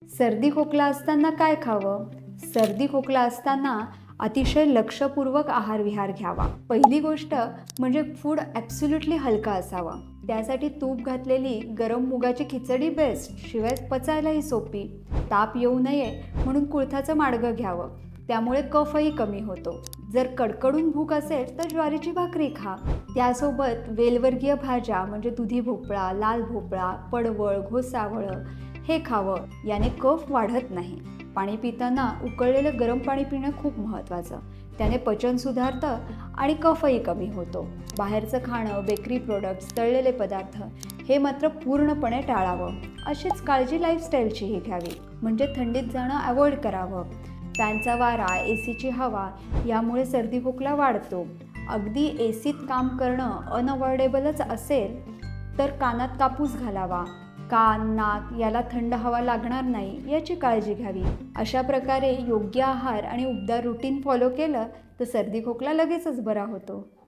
सर्दी खोकला असताना काय खावं? सर्दी खोकला असताना अतिशय लक्षपूर्वक आहार-विहार घ्यावा. पहिली गोष्ट म्हणजे फूड ॲब्सोल्युटली हलका असावा. त्यासाठी तूप घातलेली गरम मुगाची खिचडी बेस्ट, शिवाय पचायलाही सोपी. ताप येऊ नये म्हणून कुळथाचं माडगं घ्यावं. त्यामुळे कफही कमी होतो. जर कडकडून भूक असेल तर ज्वारीची भाकरी खा. त्यासोबत वेलवर्गीय भाज्या म्हणजे दुधी भोपळा, लाल भोपळा, पडवळ, घोसावळं हे खावं. याने कफ वाढत नाही. पाणी पिताना उकळलेलं गरम पाणी पिणं खूप महत्त्वाचं. त्याने पचन सुधारतं आणि कफही कमी होतो. बाहेरचं खाणं, बेकरी प्रोडक्ट्स, तळलेले पदार्थ हे मात्र पूर्णपणे टाळावं. अशीच काळजी लाईफस्टाईलचीही घ्यावी. म्हणजे थंडीत जाणं अवॉइड करावं. फॅनचा वारा, एसीची हवा यामुळे सर्दी खोकला वाढतो. अगदी एसीत काम करणं अनअवॉइडेबलच असेल तर कानात कापूस घालावा. कान, नाक याला थंड हवा लागणार नाही याची काळजी घ्यावी. अशा प्रकारे योग्य आहार आणि उबदार रुटीन फॉलो केलं तर सर्दी खोकला लगेचच बरा होतो.